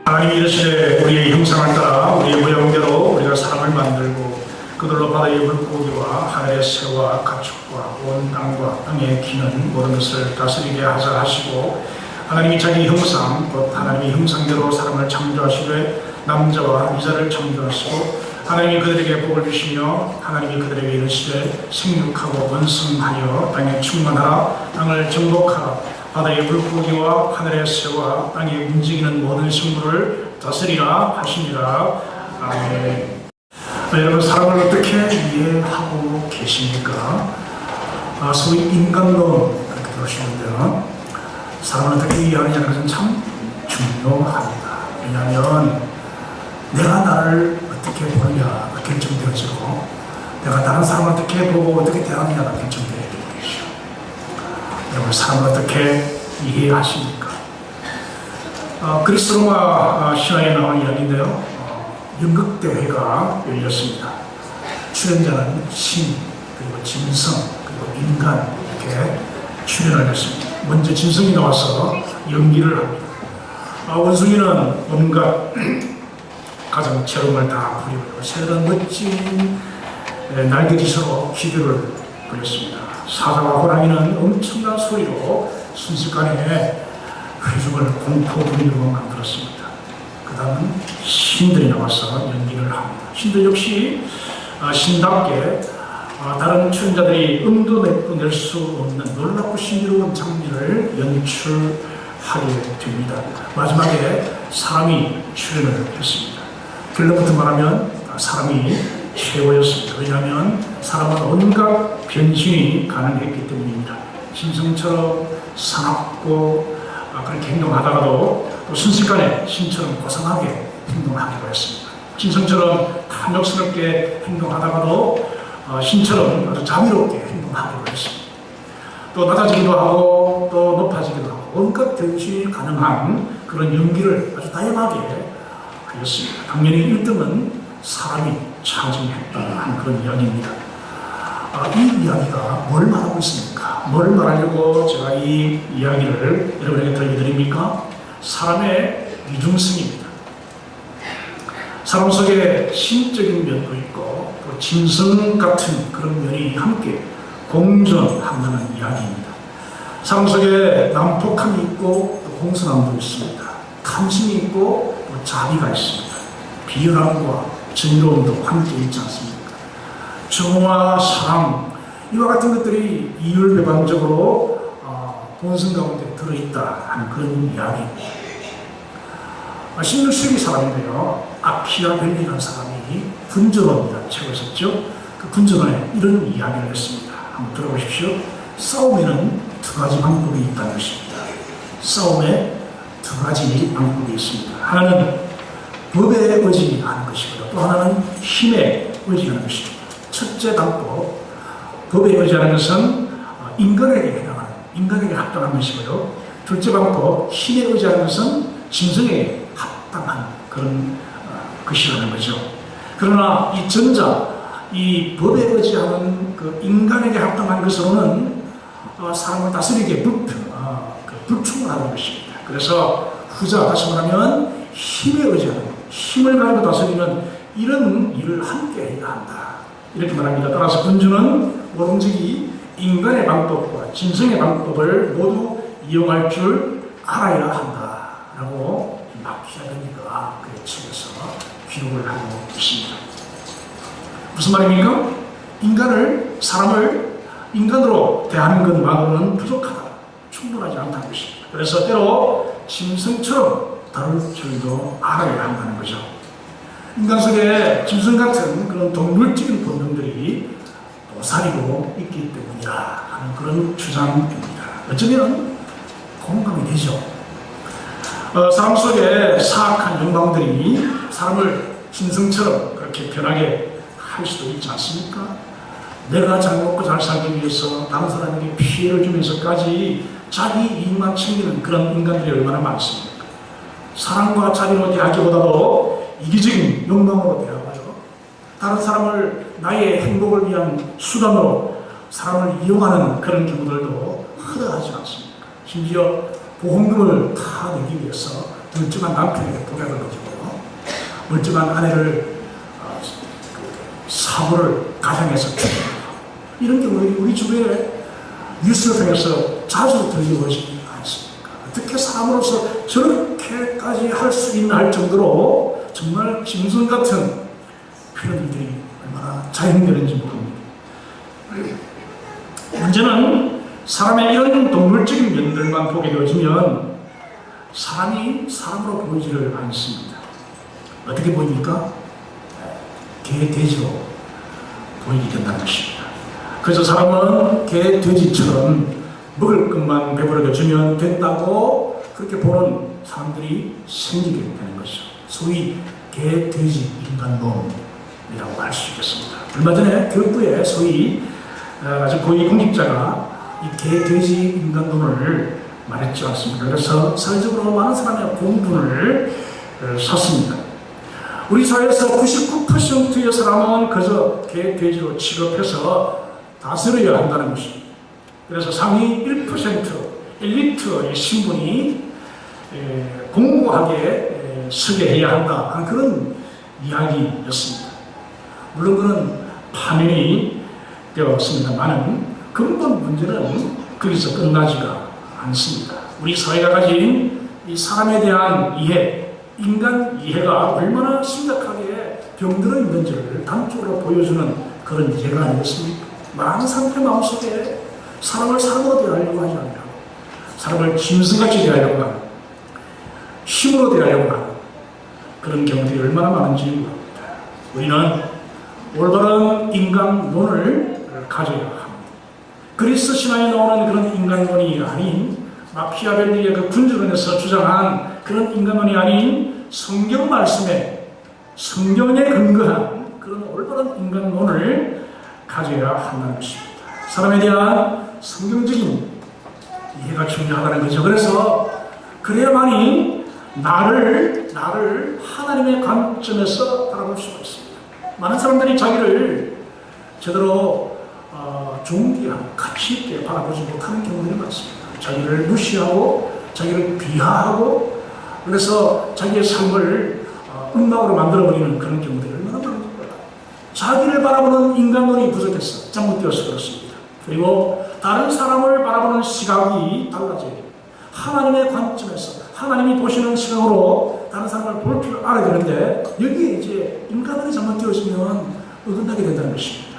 하나님이 이르시되 우리의 형상을 따라 우리의 모양대로 우리가 사람을 만들고 그들로 바다의 물고기와 하늘의 새와 가축과 온 땅과 땅에 기는 모든 것을 다스리게 하자 하시고, 하나님이 자기 형상 곧 하나님의 형상대로 사람을 창조하시되 남자와 여자를 창조하시고, 하나님이 그들에게 복을 주시며 하나님이 그들에게 이르시되 생육하고 번성하여 땅에 충만하라, 땅을 정복하라, 바다의 물고기와 하늘의 새와 땅에 움직이는 모든 생물을 다스리라 하시니라. 아멘. 여러분, 사람을 어떻게 이해하고 계십니까? 소위 인간론 그렇게 들으시는데요, 사람을 어떻게 이해하느냐는 것은 참 중요합니다. 왜냐하면 내가 나를 어떻게 보느냐가 결정되어지고, 내가 다른 사람을 어떻게 보고 어떻게 대하느냐가 결정되어야 되는 것이죠. 여러분, 사람을 어떻게 이해하십니까? 그리스 로마 신화에 나온 이야기인데요, 연극대회가 열렸습니다. 출연자는 신, 그리고 짐승, 그리고 인간 이렇게 출연을 했습니다. 먼저 짐승이 나와서 연기를 합니다. 원숭이는 온갖 가정체rum을 다 부리고, 새들은 멋진 날개짓으로 기교를 부렸습니다. 사자와 호랑이는 엄청난 소리로 순식간에 회중을 공포 분위기로 만들었습니다. 그 다음은 신들이 나와서 연기를 합니다. 신들 역시 신답게 다른 출연자들이 음도 낼 수 없는 놀랍고 신비로운 장면을 연출하게 됩니다. 마지막에 사람이 출연을 했습니다. 결론부터 말하면 사람이 최고였습니다. 왜냐하면 사람은 온갖 변신이 가능했기 때문입니다. 짐승처럼 사납고 그렇게 행동하다가도 또 순식간에 신처럼 고상하게 행동하기도 했습니다. 짐승처럼 탐욕스럽게 행동하다가도 신처럼 아주 자비롭게 행동하기도 했습니다. 또 낮아지기도 하고 또 높아지기도 하고 온갖 변신이 가능한 그런 연기를 아주 다양하게 하였습니다. 당연히 1등은 사람이 차지했다는 그런 이야기입니다. 이 이야기가 뭘 말하고 있습니까? 뭘 말하려고 제가 이 이야기를 여러분에게 들려드립니까? 사람의 이중성입니다. 사람 속에 신적인 면도 있고 또 짐승 같은 그런 면이 함께 공존한다는 이야기입니다. 사람 속에 난폭함이 있고 또 공손함도 있습니다. 탐심이 있고 또 자비가 있습니다. 비열함과 정의로움도 함께 있지 않습니까? 정의와 사랑, 이와 같은 것들이 이율배반적으로 본성 가운데 들어있다 하는 그런 이야기입니다. 16세기 사람인데요, 아키아벨리라는 사람이 군전원이라는 책을 썼죠. 그 군전원에 이런 이야기를 했습니다. 한번 들어보십시오. 싸움에는 두 가지 방법이 있다는 것입니다. 싸움에 두 가지 방법이 있습니다. 하나는 법에 의지하는 것이고요, 또 하나는 힘에 의지하는 것입니다. 첫째 방법, 법에 의지하는 것은 인간에게 해당하는, 인간에게 합당한 것이고요. 둘째 방법, 힘에 의지하는 것은 짐승에게 합당한 그런 것이라는 거죠. 그러나 이 전자, 이 법에 의지하는 그 인간에게 합당한 것으로는 사람을 다스리기에 불충분하는 것입니다. 그래서 후자, 다시 말하면 힘에 의지하는, 힘을 가지고 다스리는 이런 일을 함께 해야 한다, 이렇게 말합니다. 따라서 군주는 오로지 인간의 방법과 짐승의 방법을 모두 이용할 줄 알아야 한다라고 마키아벨리가 그의 책에서 기록을 하고 있습니다. 무슨 말입니까? 사람을 인간으로 대하는 것만으로는 부족하다, 충분하지 않다는 것입니다. 그래서 때로 짐승처럼 다룰 줄도 알아야 한다는 거죠. 인간 속에 짐승 같은 그런 동물적인 본능들이 도사리고 있기 때문이라 하는 그런 주장입니다. 어쩌면 공감이 되죠. 사람 속에 사악한 욕망들이 사람을 짐승처럼 그렇게 변하게 할 수도 있지 않습니까? 내가 잘 먹고 잘 살기 위해서 다른 사람에게 피해를 주면서까지 자기 이익만 챙기는 그런 인간들이 얼마나 많습니까? 사랑과 자비로 대하기보다도 이기적인 욕망으로 대하고요, 다른 사람을 나의 행복을 위한 수단으로 사람을 이용하는 그런 경우들도 허다하지 않습니까? 심지어 보험금을 다 내기 위해서 멀쩡한 남편에게 독약을 넣어주고 멀쩡한 아내를 사고를 가장해서 죽이고 이런 경우들이 우리 주변에 뉴스를 통해서 자주 들려오지 않습니까? 어떻게 사람으로서 저렇게까지 할 수 있나 할 정도로 정말 짐승 같은 그런 일들이 얼마나 자행되는지 모릅니다. 문제는 사람의 이런 동물적인 면들만 보게 되어지면 사람이 사람으로 보이지를 않습니다. 어떻게 보입니까? 개, 돼지로 보이게 된다는 것입니다. 그래서 사람은 개, 돼지처럼 먹을 것만 배부르게 주면 된다고 그렇게 보는 사람들이 생기게 되는 것이죠. 소위 개, 돼지, 인간론이라고 할 수 있겠습니다. 얼마 전에 교육부에 소위 아주 고위 공직자가 이 개, 돼지, 인간론을 말했지 않습니까? 그래서 사회적으로 많은 사람의 공분을 샀습니다. 우리 사회에서 99%의 사람은 그저 개, 돼지로 취급해서 다스려야 한다는 것입니다. 그래서 상위 1%, 엘리트의 신분이 공고하게 서게 해야 한다 하는 그런 이야기였습니다. 물론 그는 파면이 되었습니다만 근본 문제는 거기서 끝나지가 않습니다. 우리 사회가 가진 이 사람에 대한 이해, 인간 이해가 얼마나 심각하게 병들어 있는지를 단적으로 보여주는 그런 예가 아니겠습니까? 많은 사람들의 마음속에 사람을 사람으로 대하려고 하지 않고 사람을 짐승같이 대하려고 하는 힘으로 대하려고 하는 그런 경우들이 얼마나 많은지 모릅니다. 우리는 올바른 인간론을 가져야 합니다. 그리스 신화에 나오는 그런 인간론이 아닌 마키아벨리의 그 군주론에서 주장한 그런 인간론이 아닌 성경 말씀에 성경에 근거한 그런 올바른 인간론을 가져야 한다는 것입니다. 사람에 대한 성경적인 이해가 중요하다는 거죠. 그래서 그래야만이 나를 하나님의 관점에서 바라볼 수가 있습니다. 많은 사람들이 자기를 제대로 존귀하고 가치 있게 바라보지 못하는 경우들이 많습니다. 자기를 무시하고 자기를 비하하고 그래서 자기의 삶을 엉망으로 만들어버리는 그런 경우들이 얼마나 많은지 몰라요. 자기를 바라보는 인간론이 부족해서 잘못되어서 그렇습니다. 그리고 다른 사람을 바라보는 시각이 달라져야 됩니다. 하나님의 관점에서 하나님이 보시는 시각으로 다른 사람을 볼 줄 알아야 되는데 여기에 이제 인간론이 잘못되어지면 어긋나게 된다는 것입니다.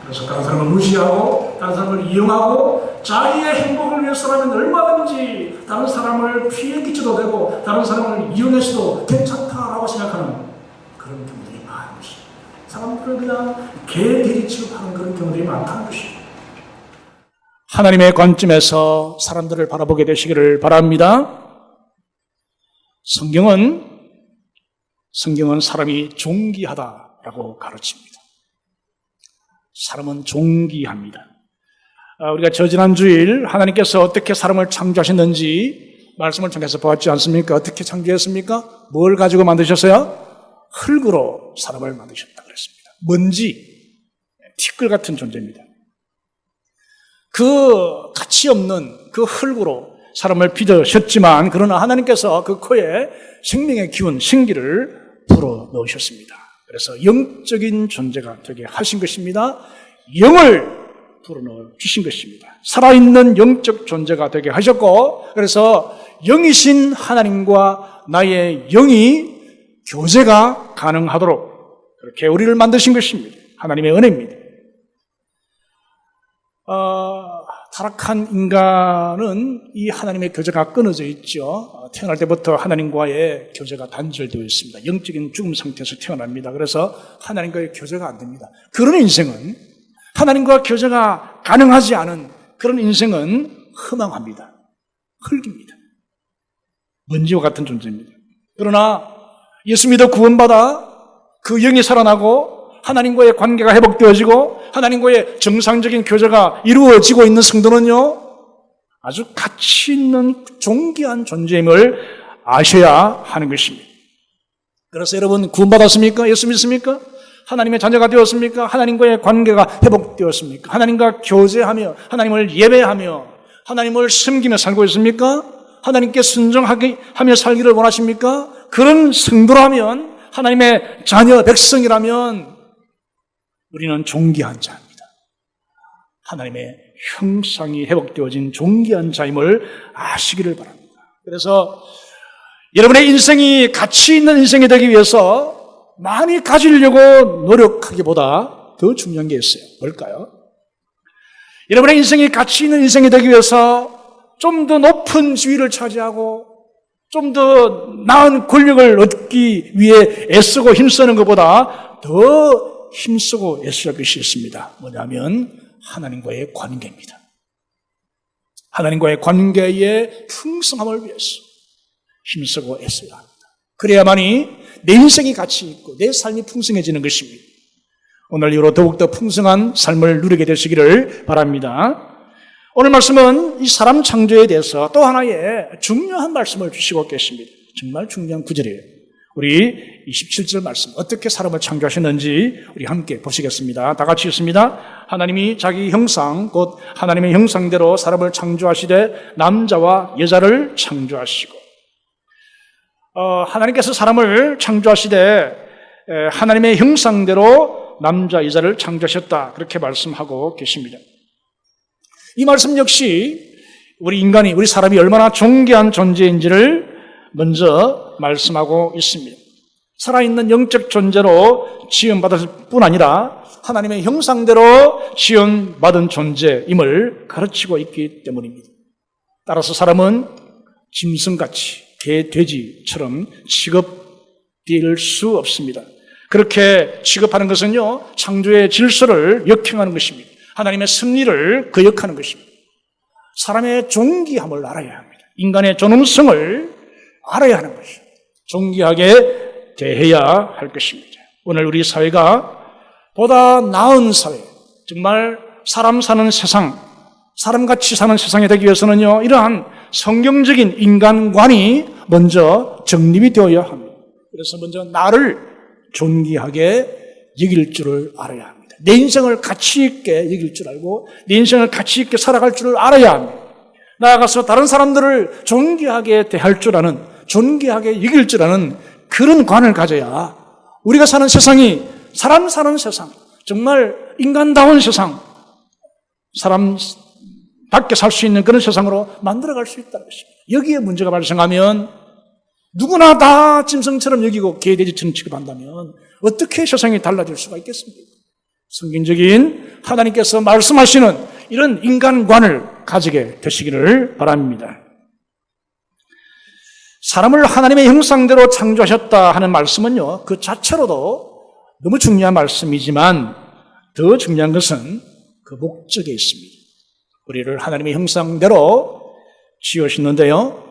그래서 다른 사람을 무시하고 다른 사람을 이용하고 자기의 행복을 위해서라면 얼마든지 다른 사람을 피해 끼쳐도 되고 다른 사람을 이용해서도 괜찮다라고 생각하는 그런 경우들이 많은 것입니다. 사람들을 그냥 개, 돼지 취급하는 그런 경우들이 많다는 것입니다. 하나님의 관점에서 사람들을 바라보게 되시기를 바랍니다. 성경은 사람이 존귀하다라고 가르칩니다. 사람은 존귀합니다. 우리가 지난 주일 하나님께서 어떻게 사람을 창조하셨는지 말씀을 통해서 보았지 않습니까? 어떻게 창조했습니까? 뭘 가지고 만드셨어요? 흙으로 사람을 만드셨다 그랬습니다. 먼지, 티끌 같은 존재입니다. 그 가치 없는 그 흙으로 사람을 빚으셨지만 그러나 하나님께서 그 코에 생명의 기운, 생기를 불어 넣으셨습니다. 그래서 영적인 존재가 되게 하신 것입니다. 영을 불어넣어 주신 것입니다. 살아있는 영적 존재가 되게 하셨고 그래서 영이신 하나님과 나의 영이 교제가 가능하도록 그렇게 우리를 만드신 것입니다. 하나님의 은혜입니다. 타락한 인간은 이 하나님의 교제가 끊어져 있죠. 태어날 때부터 하나님과의 교제가 단절되어 있습니다. 영적인 죽음 상태에서 태어납니다. 그래서 하나님과의 교제가 안 됩니다. 그런 인생은 하나님과 교제가 가능하지 않은 그런 인생은 허망합니다. 흙입니다. 먼지와 같은 존재입니다. 그러나 예수 믿어 구원받아 그 영이 살아나고 하나님과의 관계가 회복되어지고 하나님과의 정상적인 교제가 이루어지고 있는 성도는요 아주 가치 있는 존귀한 존재임을 아셔야 하는 것입니다. 그래서 여러분 구원받았습니까? 예수 믿습니까? 하나님의 자녀가 되었습니까? 하나님과의 관계가 회복되었습니까? 하나님과 교제하며 하나님을 예배하며 하나님을 섬기며 살고 있습니까? 하나님께 순종하게 하며 살기를 원하십니까? 그런 성도라면, 하나님의 자녀 백성이라면 우리는 존귀한 자입니다. 하나님의 형상이 회복되어진 존귀한 자임을 아시기를 바랍니다. 그래서 여러분의 인생이 가치 있는 인생이 되기 위해서 많이 가지려고 노력하기보다 더 중요한 게 있어요. 뭘까요? 여러분의 인생이 가치 있는 인생이 되기 위해서 좀 더 높은 지위를 차지하고 좀 더 나은 권력을 얻기 위해 애쓰고 힘쓰는 것보다 더 힘쓰고 애써야 할 것이 있습니다. 뭐냐면 하나님과의 관계입니다. 하나님과의 관계의 풍성함을 위해서 힘쓰고 애써야 합니다. 그래야만이 내 인생이 가치 있고 내 삶이 풍성해지는 것입니다. 오늘 이후로 더욱더 풍성한 삶을 누리게 되시기를 바랍니다. 오늘 말씀은 이 사람 창조에 대해서 또 하나의 중요한 말씀을 주시고 계십니다. 정말 중요한 구절이에요. 우리 27절 말씀, 어떻게 사람을 창조하셨는지 우리 함께 보시겠습니다. 다 같이 읽습니다. 하나님이 자기 형상, 곧 하나님의 형상대로 사람을 창조하시되 남자와 여자를 창조하시고, 하나님께서 사람을 창조하시되 하나님의 형상대로 남자, 여자를 창조하셨다, 그렇게 말씀하고 계십니다. 이 말씀 역시 우리 인간이, 우리 사람이 얼마나 존귀한 존재인지를 먼저 말씀하고 있습니다. 살아있는 영적 존재로 지음받았을 뿐 아니라 하나님의 형상대로 지음받은 존재임을 가르치고 있기 때문입니다. 따라서 사람은 짐승같이 개, 돼지처럼 취급될 수 없습니다. 그렇게 취급하는 것은요, 창조의 질서를 역행하는 것입니다. 하나님의 섭리를 거역하는 것입니다. 사람의 존귀함을 알아야 합니다. 인간의 존엄성을 알아야 하는 것입니다. 존귀하게 대해야 할 것입니다. 오늘 우리 사회가 보다 나은 사회, 정말 사람 사는 세상, 사람같이 사는 세상이 되기 위해서는요, 이러한 성경적인 인간관이 먼저 정립이 되어야 합니다. 그래서 먼저 나를 존귀하게 여길 줄을 알아야 합니다. 내 인생을 가치 있게 여길 줄 알고 내 인생을 가치 있게 살아갈 줄을 알아야 합니다. 나아가서 다른 사람들을 존귀하게 대할 줄 아는, 존귀하게 여길 줄 아는 그런 관을 가져야 우리가 사는 세상이 사람 사는 세상, 정말 인간다운 세상, 사람답게 살 수 있는 그런 세상으로 만들어갈 수 있다는 것입니다. 여기에 문제가 발생하면 누구나 다 짐승처럼 여기고 개돼지처럼 취급한다면 어떻게 세상이 달라질 수가 있겠습니까? 성경적인 하나님께서 말씀하시는 이런 인간관을 가지게 되시기를 바랍니다. 사람을 하나님의 형상대로 창조하셨다 하는 말씀은요, 그 자체로도 너무 중요한 말씀이지만 더 중요한 것은 그 목적에 있습니다. 우리를 하나님의 형상대로 지으셨는데요,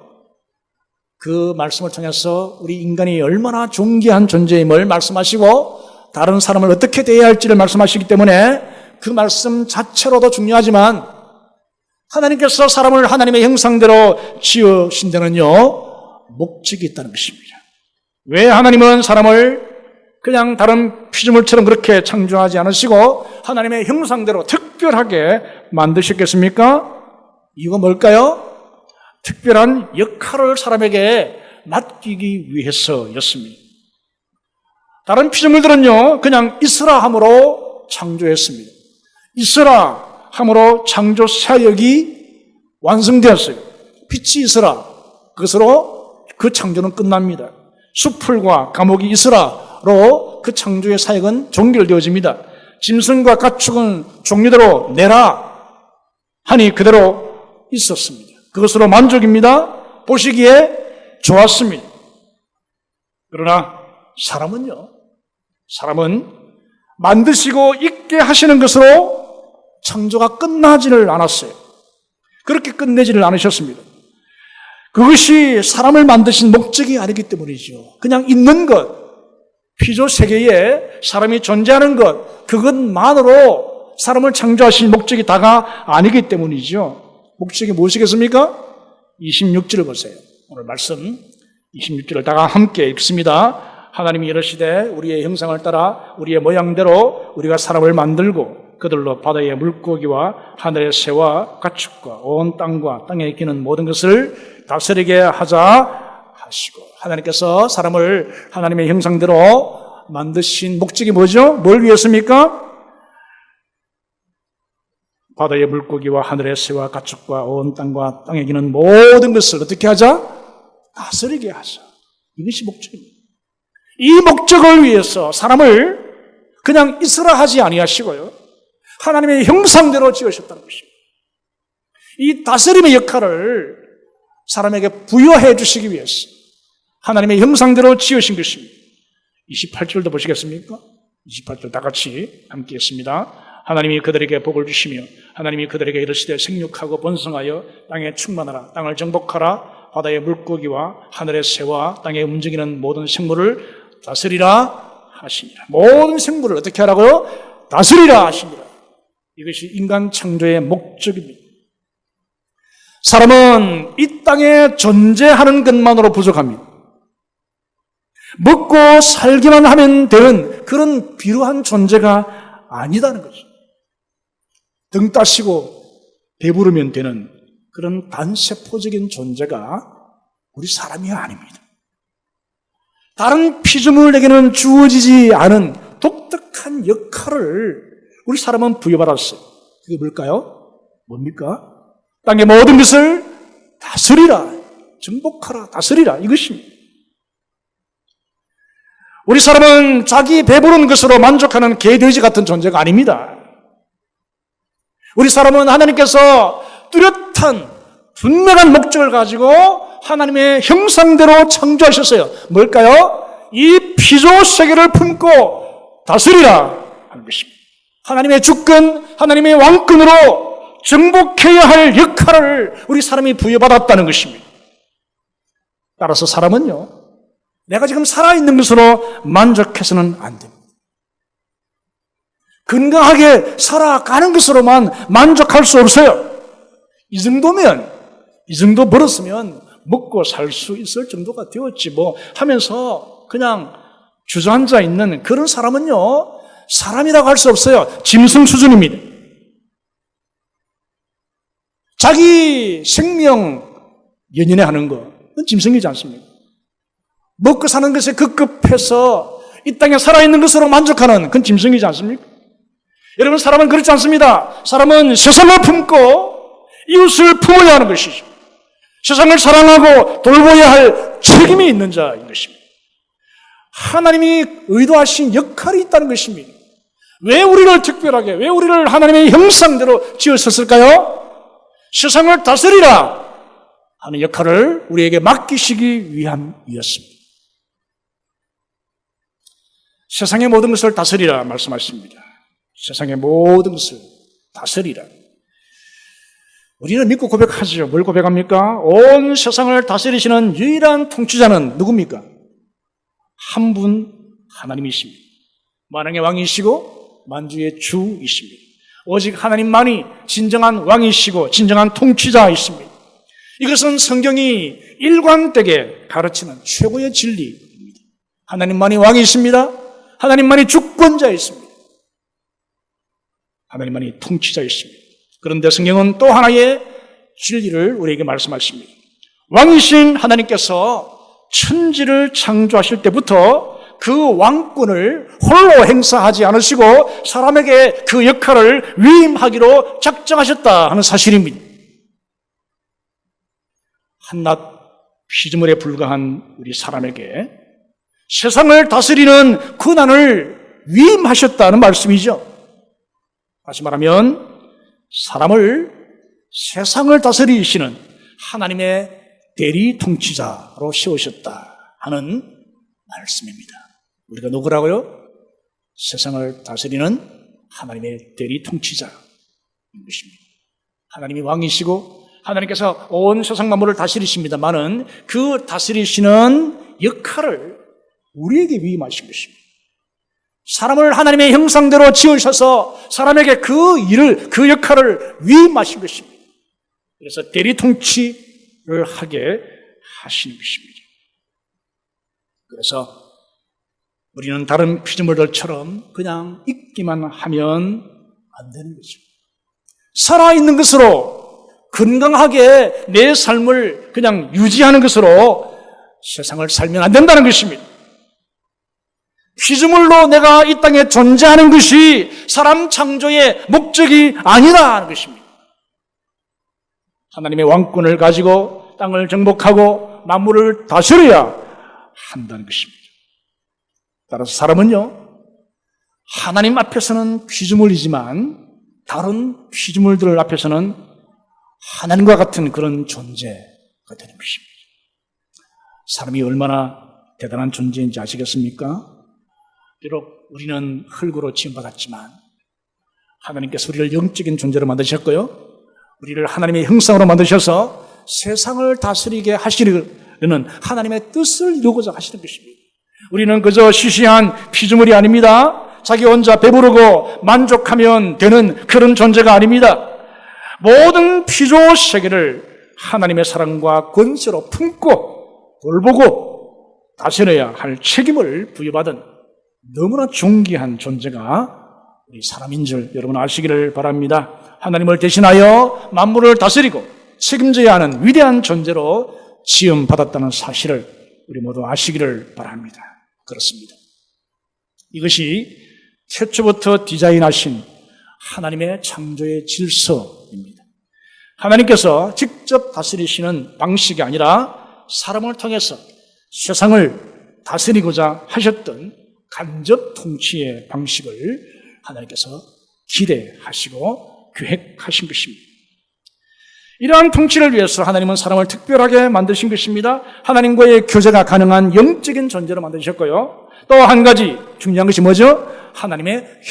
그 말씀을 통해서 우리 인간이 얼마나 존귀한 존재임을 말씀하시고 다른 사람을 어떻게 대해야 할지를 말씀하시기 때문에 그 말씀 자체로도 중요하지만 하나님께서 사람을 하나님의 형상대로 지으신 데는요, 목적이 있다는 것입니다. 왜 하나님은 사람을 그냥 다른 피조물처럼 그렇게 창조하지 않으시고 하나님의 형상대로 특별하게 만드셨겠습니까? 이유가 뭘까요? 특별한 역할을 사람에게 맡기기 위해서였습니다. 다른 피조물들은요, 그냥 있으라 함으로 창조했습니다. 있으라 함으로 창조 사역이 완성되었어요. 빛이 있으라, 그것으로 그 창조는 끝납니다. 수풀과 감옥이 있으라로 그 창조의 사역은 종결되어집니다. 짐승과 가축은 종류대로 내라 하니 그대로 있었습니다. 그것으로 만족입니다. 보시기에 좋았습니다. 그러나 사람은 만드시고 있게 하시는 것으로 창조가 끝나지를 않았어요. 그렇게 끝내지를 않으셨습니다. 그것이 사람을 만드신 목적이 아니기 때문이죠. 그냥 있는 것, 피조 세계에 사람이 존재하는 것, 그것만으로 사람을 창조하신 목적이 다가 아니기 때문이죠. 목적이 무엇이겠습니까? 26절을 보세요. 오늘 말씀 26절을 다 함께 읽습니다. 하나님이 이르시되 우리의 형상을 따라 우리의 모양대로 우리가 사람을 만들고 그들로 바다의 물고기와 하늘의 새와 가축과 온 땅과 땅에 기는 모든 것을 다스리게 하자 하시고, 하나님께서 사람을 하나님의 형상대로 만드신 목적이 뭐죠? 뭘 위해서입니까? 바다의 물고기와 하늘의 새와 가축과 온 땅과 땅에 기는 모든 것을 어떻게 하자? 다스리게 하자. 이것이 목적입니다. 이 목적을 위해서 사람을 그냥 있으라 하지 아니하시고요, 하나님의 형상대로 지으셨다는 것입니다. 이 다스림의 역할을 사람에게 부여해 주시기 위해서 하나님의 형상대로 지으신 것입니다. 28절도 보시겠습니까? 28절 다 같이 함께 했습니다. 하나님이 그들에게 복을 주시며 하나님이 그들에게 이르시되 생육하고 번성하여 땅에 충만하라. 땅을 정복하라. 바다의 물고기와 하늘의 새와 땅에 움직이는 모든 생물을 다스리라 하시니라. 모든 생물을 어떻게 하라고요? 다스리라 하시니라. 이것이 인간 창조의 목적입니다. 사람은 이 땅에 존재하는 것만으로 부족합니다. 먹고 살기만 하면 되는 그런 비루한 존재가 아니다는 거죠. 등 따시고 배부르면 되는 그런 단세포적인 존재가 우리 사람이 아닙니다. 다른 피조물에게는 주어지지 않은 독특한 역할을 우리 사람은 부여받았어요. 그게 뭘까요? 뭡니까? 땅의 모든 것을 다스리라, 정복하라, 다스리라, 이것입니다. 우리 사람은 자기 배부른 것으로 만족하는 개돼지 같은 존재가 아닙니다. 우리 사람은 하나님께서 뚜렷한 분명한 목적을 가지고 하나님의 형상대로 창조하셨어요. 뭘까요? 이 피조 세계를 품고 다스리라 하는 것입니다. 하나님의 주권, 하나님의 왕권으로 정복해야 할 역할을 우리 사람이 부여받았다는 것입니다. 따라서 사람은요, 내가 지금 살아있는 것으로 만족해서는 안 됩니다. 건강하게 살아가는 것으로만 만족할 수 없어요. 이 정도 벌었으면 먹고 살 수 있을 정도가 되었지 뭐 하면서 그냥 주저앉아 있는 그런 사람은요, 사람이라고 할 수 없어요. 짐승 수준입니다. 자기 생명 연연해하는 거, 그건 짐승이지 않습니까? 먹고 사는 것에 급급해서 이 땅에 살아있는 것으로 만족하는 그건 짐승이지 않습니까? 여러분, 사람은 그렇지 않습니다. 사람은 세상을 품고 이웃을 품어야 하는 것이죠. 세상을 사랑하고 돌보아야 할 책임이 있는 자인 것입니다. 하나님이 의도하신 역할이 있다는 것입니다. 왜 우리를 특별하게, 왜 우리를 하나님의 형상대로 지으셨을까요? 세상을 다스리라 하는 역할을 우리에게 맡기시기 위함이었습니다. 세상의 모든 것을 다스리라 말씀하십니다. 세상의 모든 것을 다스리라. 우리는 믿고 고백하죠. 뭘 고백합니까? 온 세상을 다스리시는 유일한 통치자는 누굽니까? 한 분 하나님이십니다. 만왕의 왕이시고 만주의 주이십니다. 오직 하나님만이 진정한 왕이시고 진정한 통치자이십니다. 이것은 성경이 일관되게 가르치는 최고의 진리입니다. 하나님만이 왕이십니다. 하나님만이 주권자이십니다. 하나님만이 통치자이십니다. 그런데 성경은 또 하나의 진리를 우리에게 말씀하십니다. 왕이신 하나님께서 천지를 창조하실 때부터 그 왕권을 홀로 행사하지 않으시고 사람에게 그 역할을 위임하기로 작정하셨다 하는 사실입니다. 한낱 피조물에 불과한 우리 사람에게 세상을 다스리는 권한을 위임하셨다는 말씀이죠. 다시 말하면 사람을 세상을 다스리시는 하나님의 대리 통치자로 세우셨다 하는 말씀입니다. 우리가 누구라고요? 세상을 다스리는 하나님의 대리 통치자인 것입니다. 하나님이 왕이시고 하나님께서 온 세상 만물을 다스리십니다만은 그 다스리시는 역할을 우리에게 위임하신 것입니다. 사람을 하나님의 형상대로 지으셔서 사람에게 그 일을, 그 역할을 위임하신 것입니다. 그래서 대리 통치를 하게 하시는 것입니다. 그래서 우리는 다른 피조물들처럼 그냥 있기만 하면 안 되는 거죠. 살아있는 것으로 건강하게 내 삶을 그냥 유지하는 것으로 세상을 살면 안 된다는 것입니다. 피조물로 내가 이 땅에 존재하는 것이 사람 창조의 목적이 아니라는 것입니다. 하나님의 왕권을 가지고 땅을 정복하고 만물을 다스려야 한다는 것입니다. 따라서 사람은요, 하나님 앞에서는 피조물이지만 다른 피조물들 앞에서는 하나님과 같은 그런 존재가 되는 것입니다. 사람이 얼마나 대단한 존재인지 아시겠습니까? 비록 우리는 흙으로 지음받았지만 하나님께서 우리를 영적인 존재로 만드셨고요, 우리를 하나님의 형상으로 만드셔서 세상을 다스리게 하시려는 하나님의 뜻을 이루고자 하시는 것입니다. 우리는 그저 시시한 피조물이 아닙니다. 자기 혼자 배부르고 만족하면 되는 그런 존재가 아닙니다. 모든 피조 세계를 하나님의 사랑과 권세로 품고 돌보고 다스려야 할 책임을 부여받은 너무나 존귀한 존재가 우리 사람인 줄 여러분 아시기를 바랍니다. 하나님을 대신하여 만물을 다스리고 책임져야 하는 위대한 존재로 지음받았다는 사실을 우리 모두 아시기를 바랍니다. 그렇습니다. 이것이 최초부터 디자인하신 하나님의 창조의 질서입니다. 하나님께서 직접 다스리시는 방식이 아니라 사람을 통해서 세상을 다스리고자 하셨던 간접 통치의 방식을 하나님께서 기대하시고 계획하신 것입니다. 이러한 통치를 위해서 하나님은 사람을 특별하게 만드신 것입니다. 하나님과의 교제가 가능한 영적인 존재로 만드셨고요. 또 한 가지 중요한 것이 뭐죠? 하나님의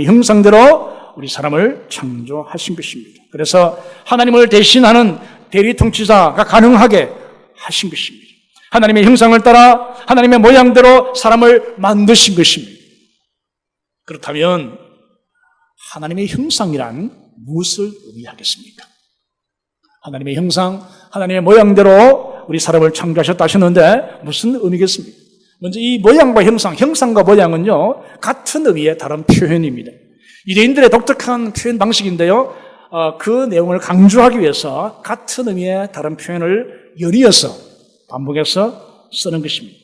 형상대로 우리 사람을 창조하신 것입니다. 그래서 하나님을 대신하는 대리 통치자가 가능하게 하신 것입니다. 하나님의 형상을 따라 하나님의 모양대로 사람을 만드신 것입니다. 그렇다면 하나님의 형상이란 무엇을 의미하겠습니까? 하나님의 형상, 하나님의 모양대로 우리 사람을 창조하셨다 하셨는데 무슨 의미겠습니까? 먼저 이 모양과 형상과 모양은요, 같은 의미의 다른 표현입니다. 유대인들의 독특한 표현 방식인데요, 그 내용을 강조하기 위해서 같은 의미의 다른 표현을 연이어서 반복해서 쓰는 것입니다.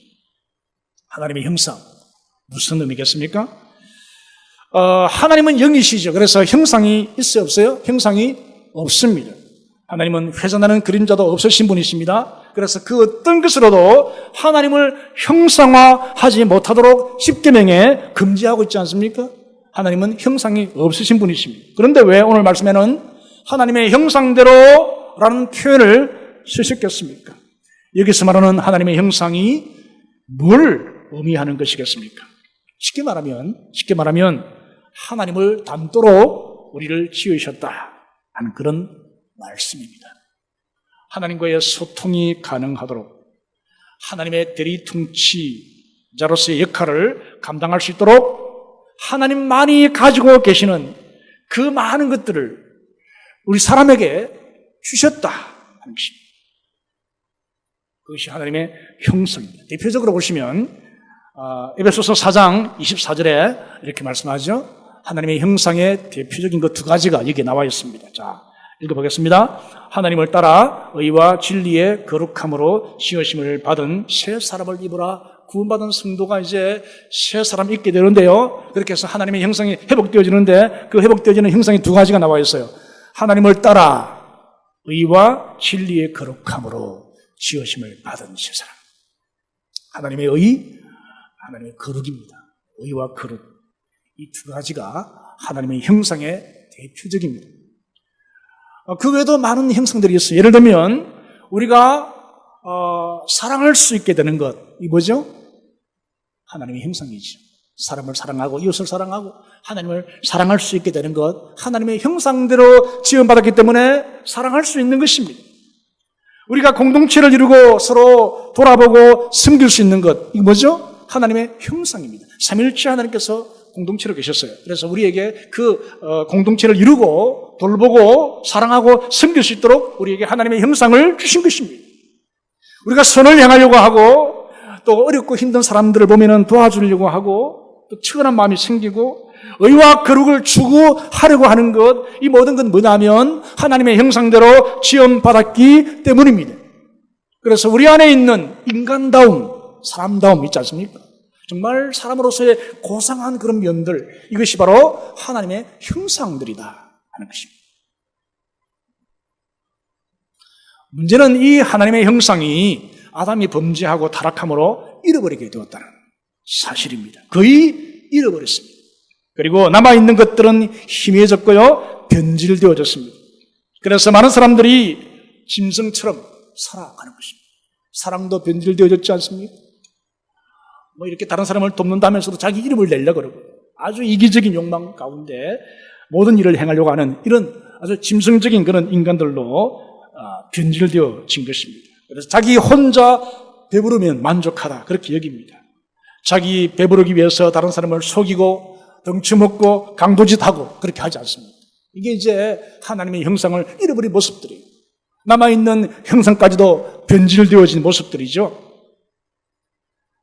하나님의 형상, 무슨 의미겠습니까? 하나님은 영이시죠. 그래서 형상이 있어요, 없어요? 형상이 없습니다. 하나님은 회전하는 그림자도 없으신 분이십니다. 그래서 그 어떤 것으로도 하나님을 형상화하지 못하도록 십계명에 금지하고 있지 않습니까? 하나님은 형상이 없으신 분이십니다. 그런데 왜 오늘 말씀에는 하나님의 형상대로라는 표현을 쓰셨겠습니까? 여기서 말하는 하나님의 형상이 뭘 의미하는 것이겠습니까? 쉽게 말하면 하나님을 닮도록 우리를 지으셨다 하는 그런 말씀입니다. 하나님과의 소통이 가능하도록 하나님의 대리통치자로서의 역할을 감당할 수 있도록 하나님만이 가지고 계시는 그 많은 것들을 우리 사람에게 주셨다 하는 것입니다. 그것이 하나님의 형상입니다. 대표적으로 보시면 에베소서 4장 24절에 이렇게 말씀하죠. 하나님의 형상의 대표적인 그 두 가지가 여기에 나와 있습니다. 자, 읽어보겠습니다. 하나님을 따라 의와 진리의 거룩함으로 지으심을 받은 새 사람을 입으라. 구원받은 성도가 이제 새 사람 입게 되는데요, 그렇게 해서 하나님의 형상이 회복되어지는데 그 회복되어지는 형상이 두 가지가 나와 있어요. 하나님을 따라 의와 진리의 거룩함으로 지으심을 받은 새 사람. 하나님의 의, 하나님의 거룩입니다. 의와 거룩, 이 두 가지가 하나님의 형상의 대표적입니다. 그 외에도 많은 형상들이 있어요. 예를 들면 우리가 사랑할 수 있게 되는 것, 이 뭐죠? 하나님의 형상이죠. 사람을 사랑하고 이웃을 사랑하고 하나님을 사랑할 수 있게 되는 것, 하나님의 형상대로 지음받았기 때문에 사랑할 수 있는 것입니다. 우리가 공동체를 이루고 서로 돌아보고 섬길 수 있는 것, 이거 뭐죠? 하나님의 형상입니다. 삼위일체 하나님께서 공동체로 계셨어요. 그래서 우리에게 그 공동체를 이루고 돌보고 사랑하고 섬길 수 있도록 우리에게 하나님의 형상을 주신 것입니다. 우리가 선을 행하려고 하고 또 어렵고 힘든 사람들을 보면 도와주려고 하고 또 측은한 마음이 생기고 의와 거룩을 추구하려고 하는 것, 이 모든 건 뭐냐면 하나님의 형상대로 지음받았기 때문입니다. 그래서 우리 안에 있는 인간다움, 사람다움 있지 않습니까? 정말 사람으로서의 고상한 그런 면들, 이것이 바로 하나님의 형상들이다 하는 것입니다. 문제는 이 하나님의 형상이 아담이 범죄하고 타락함으로 잃어버리게 되었다는 사실입니다. 거의 잃어버렸습니다. 그리고 남아있는 것들은 희미해졌고요, 변질되어졌습니다. 그래서 많은 사람들이 짐승처럼 살아가는 것입니다. 사랑도 변질되어졌지 않습니까? 뭐 이렇게 다른 사람을 돕는다면서도 자기 이름을 내려고 그러고 아주 이기적인 욕망 가운데 모든 일을 행하려고 하는 이런 아주 짐승적인 그런 인간들로 변질되어진 것입니다. 그래서 자기 혼자 배부르면 만족하다 그렇게 여깁니다. 자기 배부르기 위해서 다른 사람을 속이고 덩치먹고 강도짓하고 그렇게 하지 않습니다. 이게 이제 하나님의 형상을 잃어버린 모습들이에요. 남아있는 형상까지도 변질되어진 모습들이죠.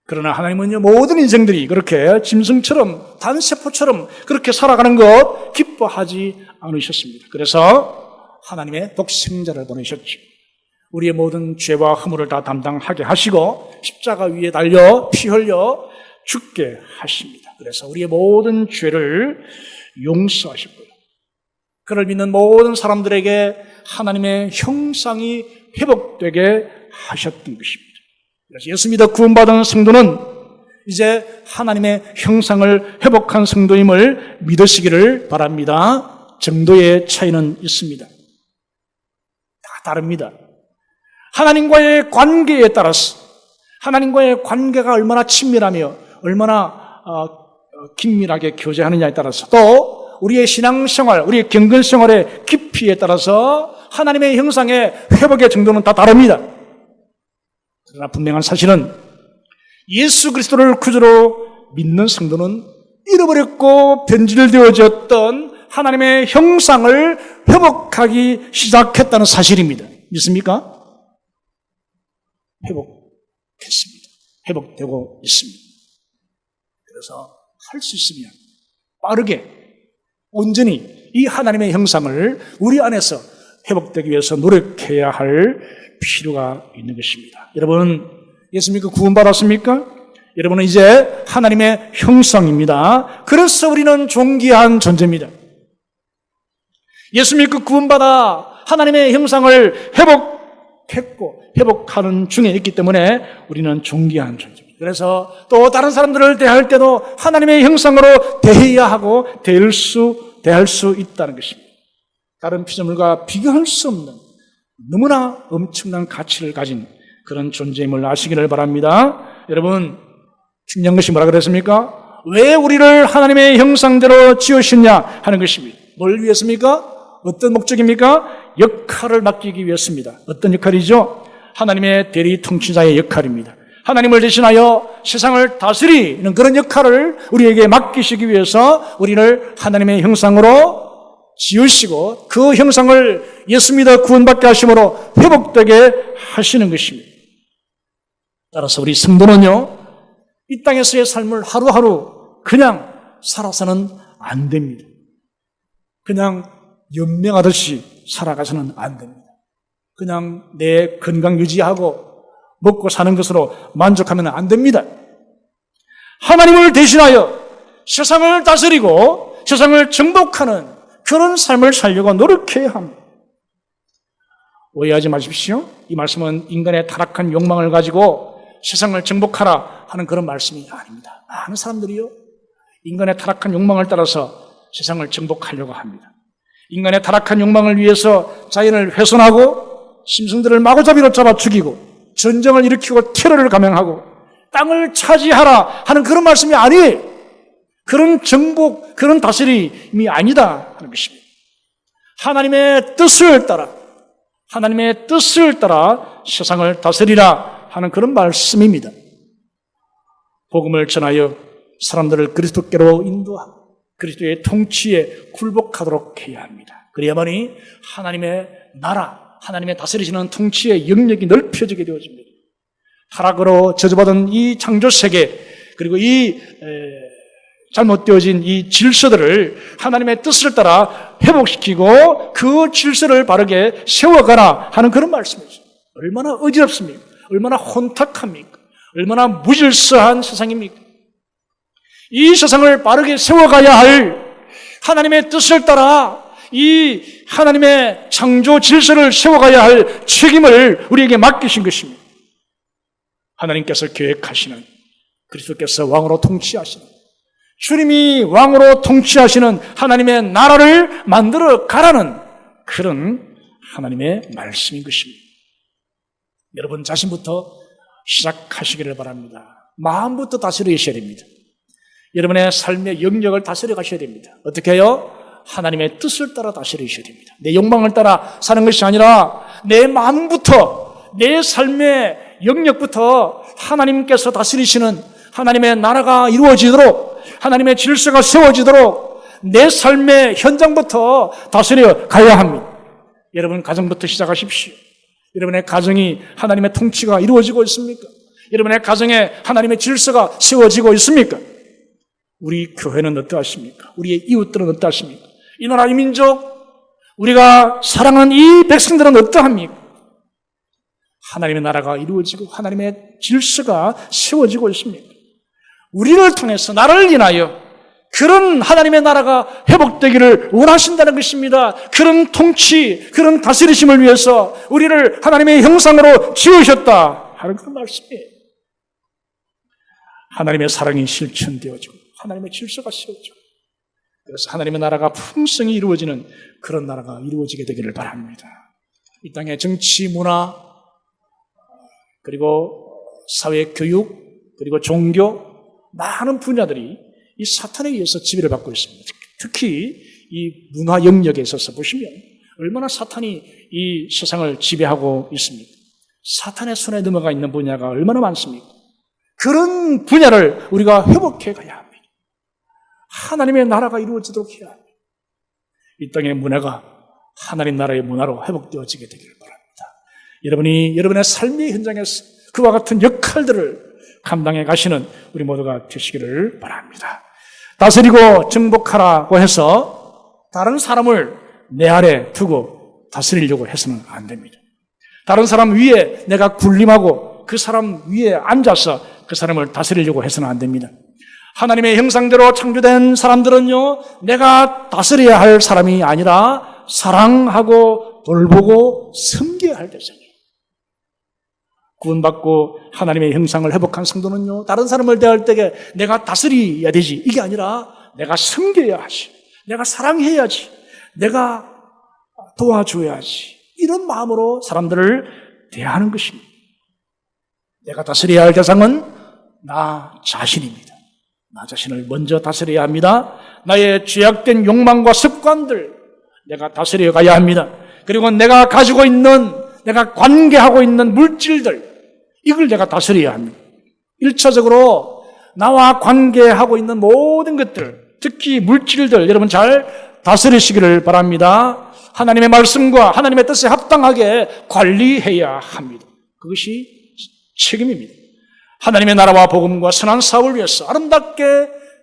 그러나 하나님은요, 모든 인생들이 그렇게 짐승처럼 단세포처럼 그렇게 살아가는 것 기뻐하지 않으셨습니다. 그래서 하나님의 독생자를 보내셨죠. 우리의 모든 죄와 허물을 다 담당하게 하시고 십자가 위에 달려 피 흘려 죽게 하십니다. 그래서 우리의 모든 죄를 용서하셨고요. 그를 믿는 모든 사람들에게 하나님의 형상이 회복되게 하셨던 것입니다. 그래서 예수 믿어 구원받은 성도는 이제 하나님의 형상을 회복한 성도임을 믿으시기를 바랍니다. 정도의 차이는 있습니다. 다 다릅니다. 하나님과의 관계에 따라서 하나님과의 관계가 얼마나 친밀하며 얼마나 긴밀하게 교제하느냐에 따라서 또 우리의 신앙생활, 우리의 경건생활의 깊이에 따라서 하나님의 형상의 회복의 정도는 다 다릅니다. 그러나 분명한 사실은 예수 그리스도를 구주로 믿는 성도는 잃어버렸고 변질되어졌던 하나님의 형상을 회복하기 시작했다는 사실입니다. 믿습니까? 회복했습니다. 회복되고 있습니다. 그래서 할 수 있으면 빠르게 온전히 이 하나님의 형상을 우리 안에서 회복되기 위해서 노력해야 할 필요가 있는 것입니다. 여러분, 예수 믿고 구원받았습니까? 여러분은 이제 하나님의 형상입니다. 그래서 우리는 존귀한 존재입니다. 예수 믿고 구원받아 하나님의 형상을 회복했고 회복하는 중에 있기 때문에 우리는 존귀한 존재입니다. 그래서 또 다른 사람들을 대할 때도 하나님의 형상으로 대해야 하고 대할 수 있다는 것입니다. 다른 피조물과 비교할 수 없는 너무나 엄청난 가치를 가진 그런 존재임을 아시기를 바랍니다. 여러분, 중요한 것이 뭐라 그랬습니까? 왜 우리를 하나님의 형상대로 지으셨냐 하는 것입니다. 뭘 위해서입니까? 어떤 목적입니까? 역할을 맡기기 위해서입니다. 어떤 역할이죠? 하나님의 대리 통치자의 역할입니다. 하나님을 대신하여 세상을 다스리는 그런 역할을 우리에게 맡기시기 위해서 우리를 하나님의 형상으로 지으시고 그 형상을 예수 믿어 구원받게 하심으로 회복되게 하시는 것입니다. 따라서 우리 성도는요, 이 땅에서의 삶을 하루하루 그냥 살아서는 안 됩니다. 그냥 연명하듯이 살아가서는 안 됩니다. 그냥 내 건강 유지하고 먹고 사는 것으로 만족하면 안 됩니다. 하나님을 대신하여 세상을 다스리고 세상을 정복하는 그런 삶을 살려고 노력해야 합니다. 오해하지 마십시오. 이 말씀은 인간의 타락한 욕망을 가지고 세상을 정복하라 하는 그런 말씀이 아닙니다. 많은 사람들이요, 인간의 타락한 욕망을 따라서 세상을 정복하려고 합니다. 인간의 타락한 욕망을 위해서 자연을 훼손하고 짐승들을 마구잡이로 잡아 죽이고 전쟁을 일으키고 테러를 감행하고 땅을 차지하라 하는 그런 말씀이 아니에요. 그런 정복, 그런 다스림이 아니다 하는 것입니다. 하나님의 뜻을 따라 세상을 다스리라 하는 그런 말씀입니다. 복음을 전하여 사람들을 그리스도께로 인도하고 그리스도의 통치에 굴복하도록 해야 합니다. 그래야만이 하나님의 나라, 하나님의 다스리시는 통치의 영역이 넓혀지게 되어집니다. 타락으로 저주받은 이 창조세계, 그리고 이 잘못되어진 이 질서들을 하나님의 뜻을 따라 회복시키고 그 질서를 바르게 세워가라 하는 그런 말씀이죠. 얼마나 어지럽습니까? 얼마나 혼탁합니까? 얼마나 무질서한 세상입니까? 이 세상을 바르게 세워가야 할 하나님의 뜻을 따라 이 하나님의 창조 질서를 세워가야 할 책임을 우리에게 맡기신 것입니다. 하나님께서 계획하시는, 그리스도께서 왕으로 통치하시는, 주님이 왕으로 통치하시는 하나님의 나라를 만들어 가라는 그런 하나님의 말씀인 것입니다. 여러분 자신부터 시작하시기를 바랍니다. 마음부터 다스리셔야 됩니다. 여러분의 삶의 영역을 다스려 가셔야 됩니다. 어떻게 해요? 하나님의 뜻을 따라 다스리셔야 됩니다. 내 욕망을 따라 사는 것이 아니라 내 마음부터, 내 삶의 영역부터 하나님께서 다스리시는 하나님의 나라가 이루어지도록, 하나님의 질서가 세워지도록 내 삶의 현장부터 다스려 가야 합니다. 여러분 가정부터 시작하십시오. 여러분의 가정이 하나님의 통치가 이루어지고 있습니까? 여러분의 가정에 하나님의 질서가 세워지고 있습니까? 우리 교회는 어떠하십니까? 우리의 이웃들은 어떠하십니까? 이 나라 이 민족, 우리가 사랑하는 이 백성들은 어떠합니까? 하나님의 나라가 이루어지고 하나님의 질서가 세워지고 있습니까? 우리를 통해서 나를 인하여 그런 하나님의 나라가 회복되기를 원하신다는 것입니다. 그런 통치, 그런 다스리심을 위해서 우리를 하나님의 형상으로 지으셨다 하는 그런 말씀이에요. 하나님의 사랑이 실천되어지고 하나님의 질서가 세워지고, 그래서 하나님의 나라가 풍성히 이루어지는 그런 나라가 이루어지게 되기를 바랍니다. 이 땅의 정치, 문화, 그리고 사회, 교육, 그리고 종교, 많은 분야들이 이 사탄에 의해서 지배를 받고 있습니다. 특히 이 문화 영역에 있어서 보시면 얼마나 사탄이 이 세상을 지배하고 있습니까? 사탄의 손에 넘어가 있는 분야가 얼마나 많습니까? 그런 분야를 우리가 회복해 가야 합니다. 하나님의 나라가 이루어지도록 해야 합니다. 이 땅의 문화가 하나님 나라의 문화로 회복되어지게 되기를 바랍니다. 여러분이 여러분의 삶의 현장에서 그와 같은 역할들을 감당해 가시는 우리 모두가 되시기를 바랍니다. 다스리고 정복하라고 해서 다른 사람을 내 아래 두고 다스리려고 해서는 안 됩니다. 다른 사람 위에 내가 군림하고 그 사람 위에 앉아서 그 사람을 다스리려고 해서는 안 됩니다. 하나님의 형상대로 창조된 사람들은요, 내가 다스려야 할 사람이 아니라 사랑하고 돌보고 섬겨야 할 대상이에요. 구원받고 하나님의 형상을 회복한 성도는요, 다른 사람을 대할 때 내가 다스려야 되지, 이게 아니라 내가 섬겨야 하지, 내가 사랑해야지, 내가 도와줘야지, 이런 마음으로 사람들을 대하는 것입니다. 내가 다스려야 할 대상은 나 자신입니다. 나 자신을 먼저 다스려야 합니다. 나의 죄악된 욕망과 습관들 내가 다스려 가야 합니다. 그리고 내가 가지고 있는, 내가 관계하고 있는 물질들, 이걸 내가 다스려야 합니다. 1차적으로 나와 관계하고 있는 모든 것들, 특히 물질들, 여러분 잘 다스리시기를 바랍니다. 하나님의 말씀과 하나님의 뜻에 합당하게 관리해야 합니다. 그것이 책임입니다. 하나님의 나라와 복음과 선한 사업을 위해서 아름답게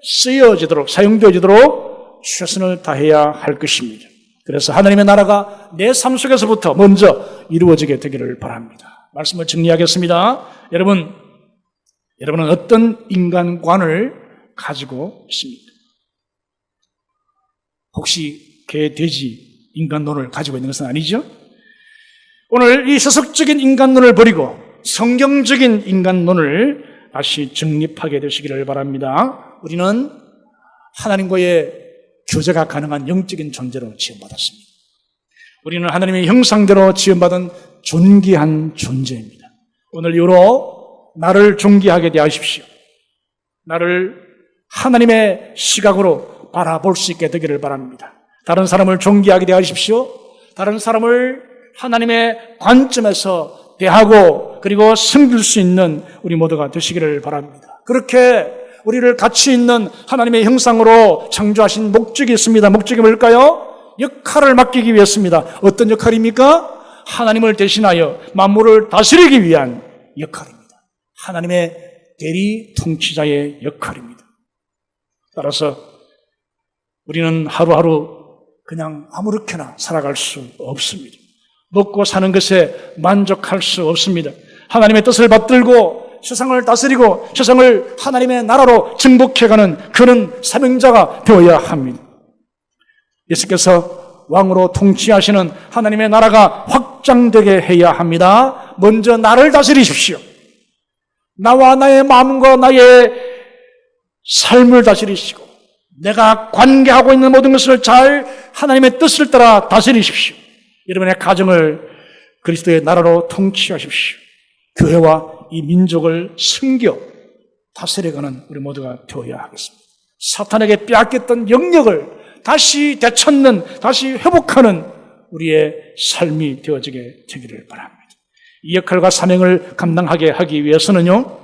쓰여지도록, 사용되어지도록 최선을 다해야 할 것입니다. 그래서 하나님의 나라가 내 삶 속에서부터 먼저 이루어지게 되기를 바랍니다. 말씀을 정리하겠습니다. 여러분은 어떤 인간관을 가지고 있습니까? 혹시 개, 돼지 인간론을 가지고 있는 것은 아니죠? 오늘 이 세속적인 인간론을 버리고 성경적인 인간론을 다시 정립하게 되시기를 바랍니다. 우리는 하나님과의 교제가 가능한 영적인 존재로 지음받았습니다. 우리는 하나님의 형상대로 지음받은 존귀한 존재입니다. 오늘 이후로 나를 존귀하게 대하십시오. 나를 하나님의 시각으로 바라볼 수 있게 되기를 바랍니다. 다른 사람을 존귀하게 대하십시오. 다른 사람을 하나님의 관점에서 대하고 그리고 섬길 수 있는 우리 모두가 되시기를 바랍니다. 그렇게 우리를 가치 있는 하나님의 형상으로 창조하신 목적이 있습니다. 목적이 뭘까요? 역할을 맡기기 위해서입니다. 어떤 역할입니까? 하나님을 대신하여 만물을 다스리기 위한 역할입니다. 하나님의 대리 통치자의 역할입니다. 따라서 우리는 하루하루 그냥 아무렇게나 살아갈 수 없습니다. 먹고 사는 것에 만족할 수 없습니다. 하나님의 뜻을 받들고 세상을 다스리고 세상을 하나님의 나라로 정복해가는 그런 사명자가 되어야 합니다. 예수께서 왕으로 통치하시는 하나님의 나라가 확장되게 해야 합니다. 먼저 나를 다스리십시오. 나와 나의 마음과 나의 삶을 다스리시고 내가 관계하고 있는 모든 것을 잘 하나님의 뜻을 따라 다스리십시오. 여러분의 가정을 그리스도의 나라로 통치하십시오. 교회와 이 민족을 섬겨 다스려가는 우리 모두가 되어야 하겠습니다. 사탄에게 빼앗겼던 영역을 다시 되찾는, 다시 회복하는 우리의 삶이 되어지게 되기를 바랍니다. 이 역할과 사명을 감당하게 하기 위해서는요,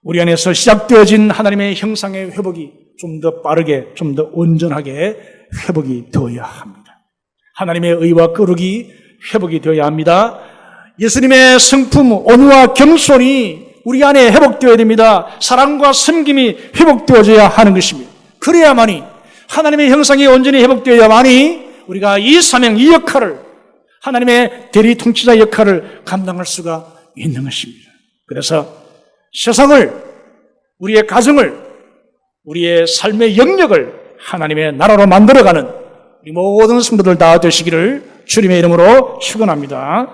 우리 안에서 시작되어진 하나님의 형상의 회복이 좀 더 빠르게, 좀 더 온전하게 회복이 되어야 합니다. 하나님의 의와 거룩이 회복이 되어야 합니다. 예수님의 성품, 온유와 겸손이 우리 안에 회복되어야 됩니다. 사랑과 섬김이 회복되어져야 하는 것입니다. 그래야만이 하나님의 형상이 온전히 회복되어야만이 우리가 이 사명, 이 역할을, 하나님의 대리 통치자 역할을 감당할 수가 있는 것입니다. 그래서 세상을, 우리의 가정을, 우리의 삶의 영역을 하나님의 나라로 만들어가는 우리 모든 성도들 다 되시기를 주님의 이름으로 축원합니다.